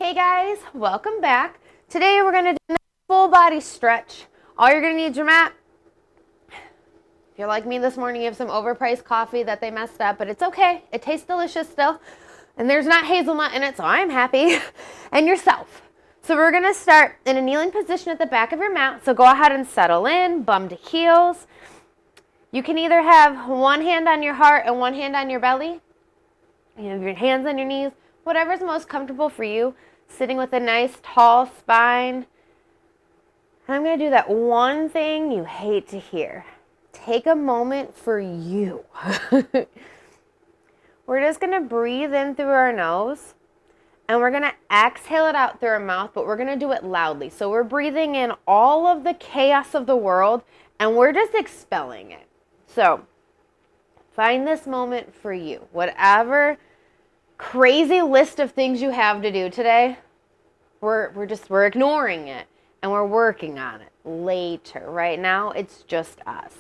Hey guys, welcome back. Today we're going to do a full body stretch. All you're going to need is your mat. If you're like me this morning, you have some overpriced coffee that they messed up, but it's okay. It tastes delicious still. And there's not hazelnut in it, so I'm happy. And yourself. So we're going to start in a kneeling position at the back of your mat. So go ahead and settle in, bum to heels. You can either have one hand on your heart and one hand on your belly. You have your hands on your knees, whatever's most comfortable for you. Sitting with a nice tall spine. And I'm going to do that one thing you hate to hear. Take a moment for you. We're just going to breathe in through our nose. And we're going to exhale it out through our mouth, but we're going to do it loudly. So we're breathing in all of the chaos of the world, and we're just expelling it. So find this moment for you. Whatever crazy list of things you have to do today, we're ignoring it and we're working on it later. Right now, it's just us.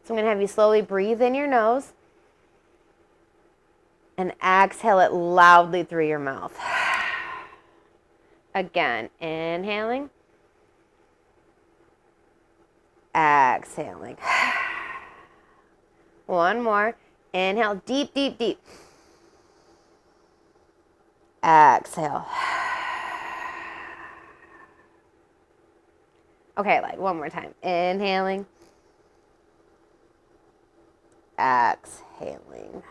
So I'm going to have you slowly breathe in your nose and exhale it loudly through your mouth. Again, inhaling, exhaling. One more. Inhale, deep, deep, deep. Exhale. Okay, like one more time. Inhaling. Exhaling.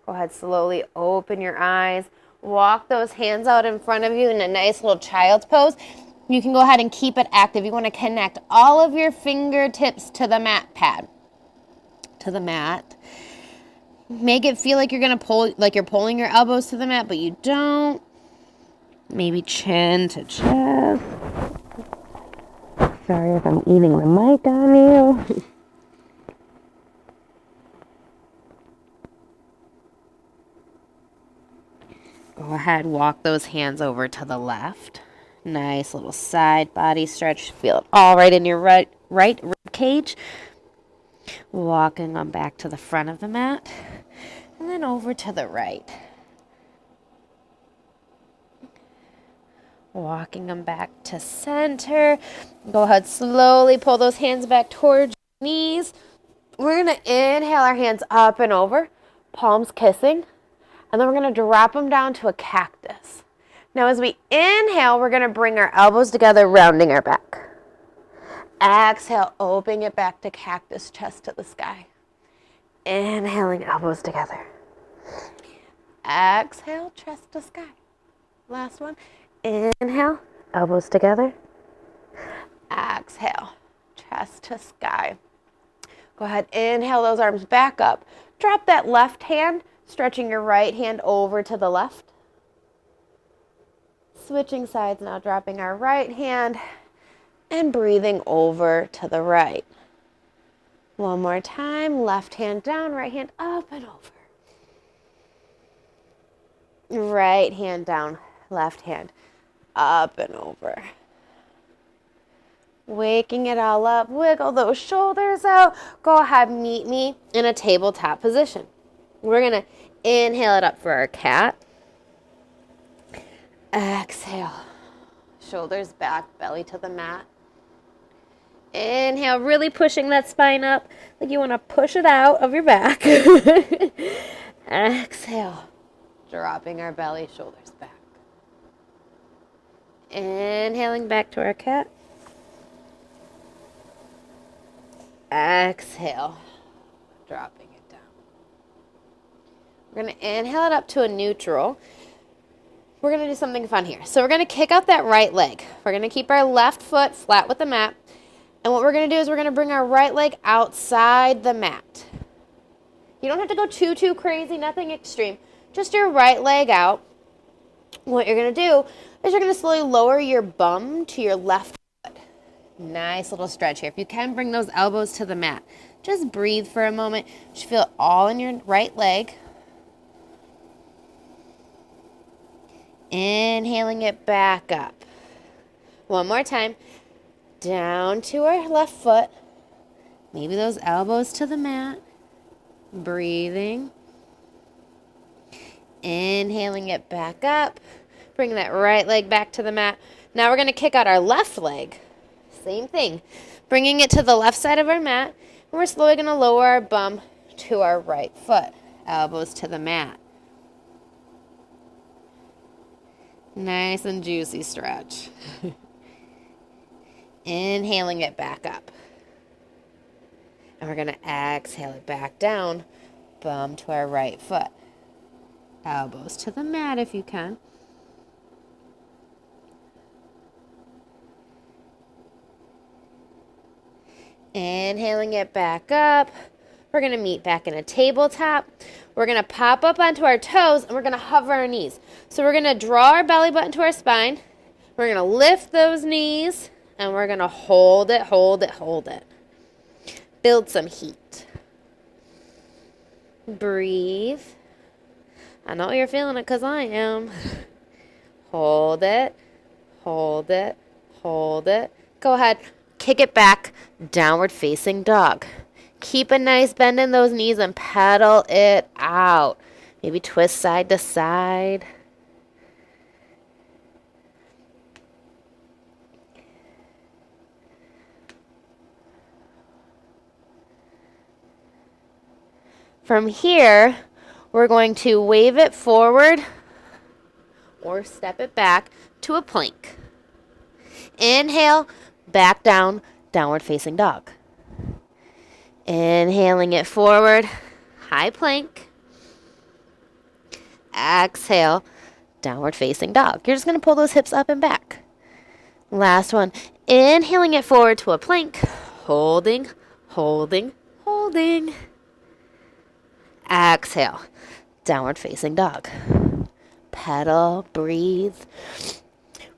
Go ahead, slowly open your eyes. Walk those hands out in front of you in a nice little child's pose. You can go ahead and keep it active. You want to connect all of your fingertips to the mat pad. To the mat. Make it feel like you're going to pull, like you're pulling your elbows to the mat, but you don't. Maybe chin to chest. Sorry if I'm eating the mic on you. Go ahead, walk those hands over to the left. Nice little side body stretch. Feel it all right in your right rib cage. Walking them back to the front of the mat. And then over to the right. Walking them back to center. Go ahead, slowly pull those hands back towards your knees. We're going to inhale our hands up and over, palms kissing. And then we're going to drop them down to a cactus. Now as we inhale, we're going to bring our elbows together, rounding our back. Exhale, opening it back to cactus, chest to the sky. Inhaling, elbows together. Exhale, chest to sky. Last one. Inhale, elbows together. Exhale, chest to sky. Go ahead, inhale those arms back up. Drop that left hand, stretching your right hand over to the left. Switching sides now, dropping our right hand and breathing over to the right. One more time, left hand down, right hand up and over. Right hand down, left hand up and over. Waking it all up, wiggle those shoulders out. Go ahead, meet me in a tabletop position. We're going to inhale it up for our cat. Exhale. Shoulders back, belly to the mat. Inhale, really pushing that spine up like you want to push it out of your back. Exhale. Dropping our belly, shoulders back. Inhaling back to our cat. Exhale. Dropping it down. We're going to inhale it up to a neutral. We're going to do something fun here. So we're going to kick out that right leg. We're going to keep our left foot flat with the mat. And what we're going to do is we're going to bring our right leg outside the mat. You don't have to go too crazy, nothing extreme. Just your right leg out. What you're going to do is you're going to slowly lower your bum to your left foot. Nice little stretch here. If you can, bring those elbows to the mat. Just breathe for a moment. You should feel it all in your right leg. Inhaling it back up. One more time. Down to our left foot. Maybe those elbows to the mat. Breathing. Inhaling it back up. Bring that right leg back to the mat. Now we're going to kick out our left leg. Same thing. Bringing it to the left side of our mat. And we're slowly going to lower our bum to our right foot. Elbows to the mat. Nice and juicy stretch. Inhaling it back up. And we're going to exhale it back down. Bum to our right foot. Elbows to the mat if you can. Inhaling it back up. We're going to meet back in a tabletop. We're going to pop up onto our toes and we're going to hover our knees. So we're going to draw our belly button to our spine. We're going to lift those knees and we're going to hold it, hold it, hold it. Build some heat. Breathe. I know you're feeling it because I am. Hold it, hold it, hold it. Go ahead. Kick it back, downward facing dog. Keep a nice bend in those knees and pedal it out. Maybe twist side to side. From here, we're going to wave it forward or step it back to a plank. Inhale, back down, downward facing dog. Inhaling it forward, high plank. Exhale, downward facing dog. You're just going to pull those hips up and back. Last one. Inhaling it forward to a plank. Holding, holding, holding. Exhale, downward facing dog. Pedal, breathe.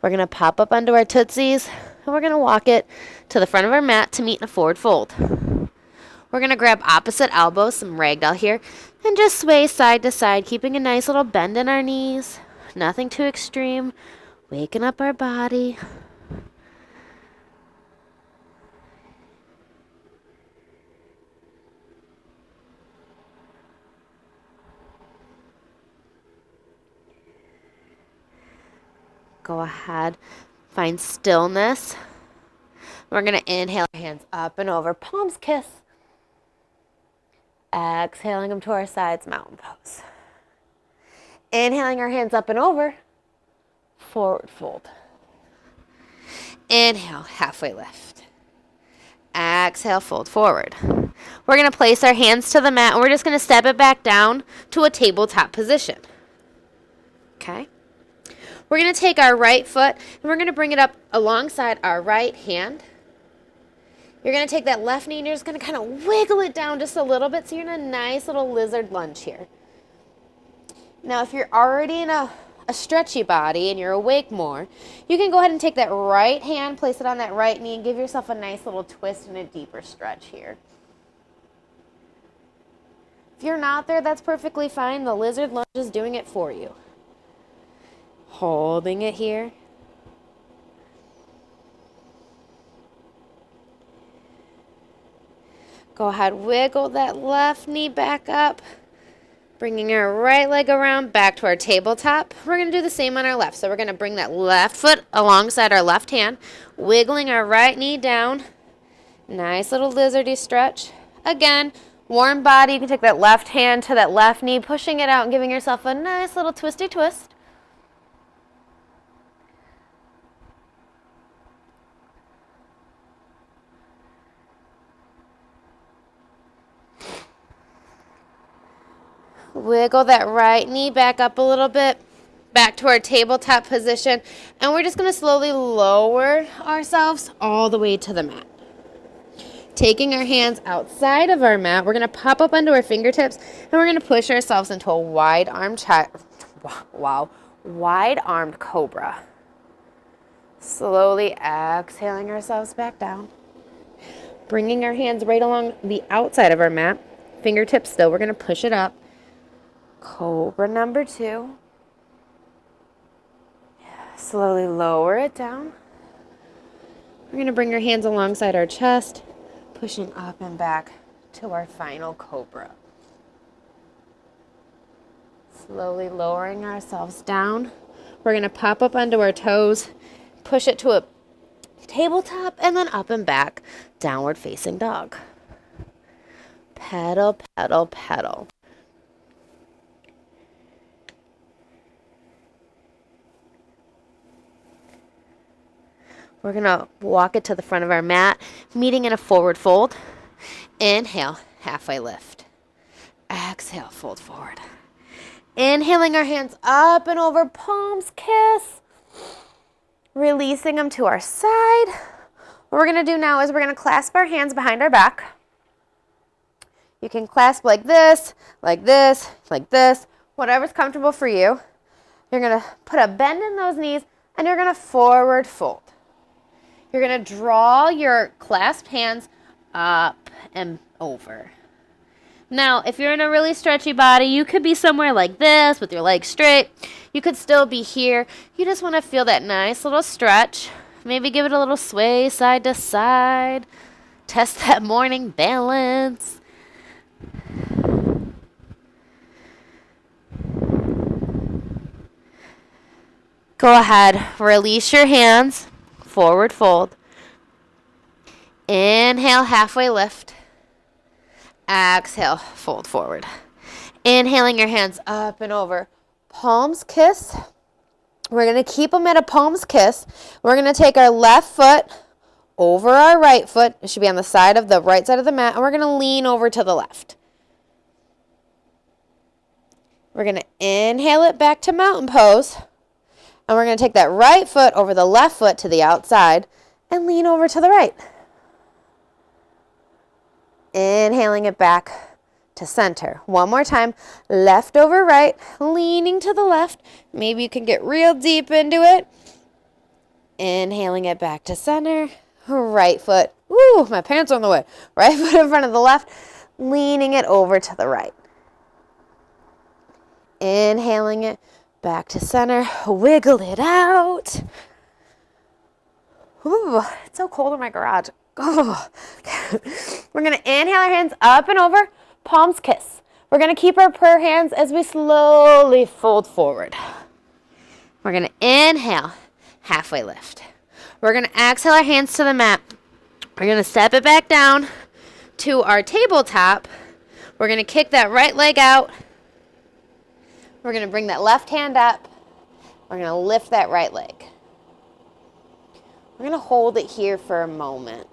We're going to pop up onto our tootsies and we're going to walk it to the front of our mat to meet in a forward fold. We're going to grab opposite elbows, some ragdoll here, and just sway side to side, keeping a nice little bend in our knees. Nothing too extreme. Waking up our body. Go ahead, find stillness. We're going to inhale, hands up and over, palms kiss. Exhaling them to our sides, mountain pose. Inhaling our hands up and over, forward fold. Inhale, halfway lift. Exhale, fold forward. We're going to place our hands to the mat and we're just going to step it back down to a tabletop position. Okay? We're going to take our right foot and we're going to bring it up alongside our right hand. You're going to take that left knee and you're just going to kind of wiggle it down just a little bit so you're in a nice little lizard lunge here. Now, if you're already in a stretchy body and you're awake more, you can go ahead and take that right hand, place it on that right knee, and give yourself a nice little twist and a deeper stretch here. If you're not there, that's perfectly fine. The lizard lunge is doing it for you. Holding it here. Go ahead, wiggle that left knee back up. Bringing our right leg around back to our tabletop. We're going to do the same on our left. So we're going to bring that left foot alongside our left hand, wiggling our right knee down. Nice little lizardy stretch. Again, warm body. You can take that left hand to that left knee, pushing it out and giving yourself a nice little twisty twist. Wiggle that right knee back up a little bit, back to our tabletop position, and we're just going to slowly lower ourselves all the way to the mat. Taking our hands outside of our mat, we're going to pop up onto our fingertips, and we're going to push ourselves into a wide-armed wide-armed cobra. Slowly exhaling ourselves back down. Bringing our hands right along the outside of our mat, fingertips still, we're going to push it up. Cobra number 2. Slowly lower it down. We're going to bring our hands alongside our chest, pushing up and back to our final cobra. Slowly lowering ourselves down. We're going to pop up onto our toes, push it to a tabletop, and then up and back, downward facing dog. Pedal, pedal, pedal. We're going to walk it to the front of our mat, meeting in a forward fold. Inhale, halfway lift. Exhale, fold forward. Inhaling our hands up and over, palms kiss. Releasing them to our side. What we're going to do now is we're going to clasp our hands behind our back. You can clasp like this, like this, like this, whatever's comfortable for you. You're going to put a bend in those knees and you're going to forward fold. You're going to draw your clasped hands up and over. Now, if you're in a really stretchy body, you could be somewhere like this with your legs straight. You could still be here. You just want to feel that nice little stretch. Maybe give it a little sway side to side. Test that morning balance. Go ahead, release your hands, forward fold. Inhale, halfway lift. Exhale, fold forward. Inhaling your hands up and over. Palms kiss. We're going to keep them at a palms kiss. We're going to take our left foot over our right foot. It should be on the side of the right side of the mat. And we're going to lean over to the left. We're going to inhale it back to mountain pose. And we're going to take that right foot over the left foot to the outside and lean over to the right. Inhaling it back to center. One more time. Left over right, leaning to the left. Maybe you can get real deep into it. Inhaling it back to center. Right foot. Woo, my pants are on the way. Right foot in front of the left, leaning it over to the right. Inhaling it back to center. Wiggle it out. Ooh, it's so cold in my garage. Oh. We're going to inhale our hands up and over, palms kiss. We're going to keep our prayer hands as we slowly fold forward. We're going to inhale, halfway lift. We're going to exhale our hands to the mat. We're going to step it back down to our tabletop. We're going to kick that right leg out. We're going to bring that left hand up. We're going to lift that right leg. We're going to hold it here for a moment.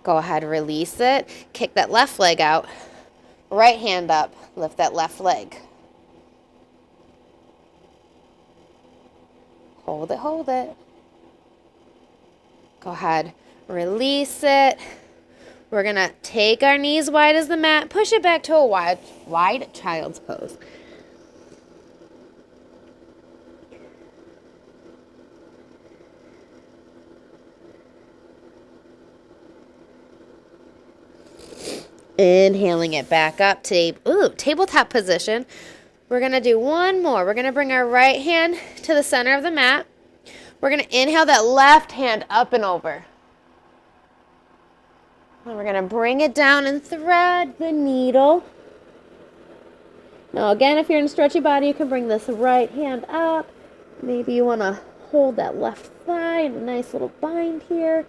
Go ahead, release it. Kick that left leg out. Right hand up. Lift that left leg. Hold it, hold it. Go ahead, release it. We're going to take our knees wide as the mat. Push it back to a wide child's pose. Inhaling it back up to tabletop position. We're going to do one more. We're going to bring our right hand to the center of the mat. We're going to inhale that left hand up and over. And we're going to bring it down and thread the needle. Now again, if you're in a stretchy body, you can bring this right hand up. Maybe you want to hold that left thigh in a nice little bind here.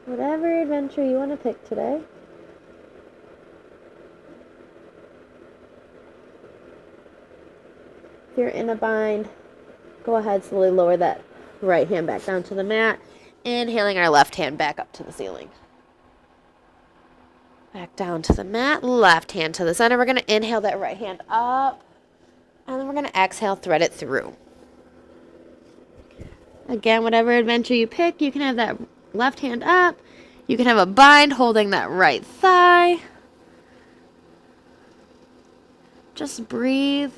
Whatever adventure you want to pick today. If you're in a bind, go ahead, slowly lower that right hand back down to the mat. Inhaling our left hand back up to the ceiling. Back down to the mat, left hand to the center. We're going to inhale that right hand up. And then we're going to exhale, thread it through. Again, whatever adventure you pick, you can have that left hand up. You can have a bind holding that right thigh. Just breathe.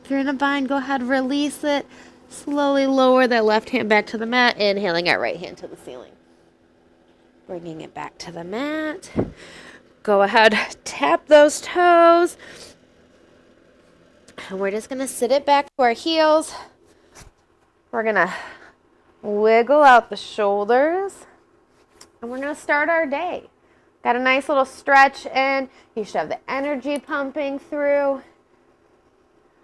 If you're in a bind, go ahead, release it. Slowly lower that left hand back to the mat, inhaling our right hand to the ceiling. Bringing it back to the mat. Go ahead, tap those toes. And we're just going to sit it back to our heels. We're going to wiggle out the shoulders. And we're going to start our day. Got a nice little stretch in. You should have the energy pumping through.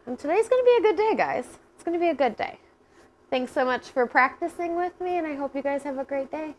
And today's going to be a good day, guys. It's going to be a good day. Thanks so much for practicing with me, and I hope you guys have a great day.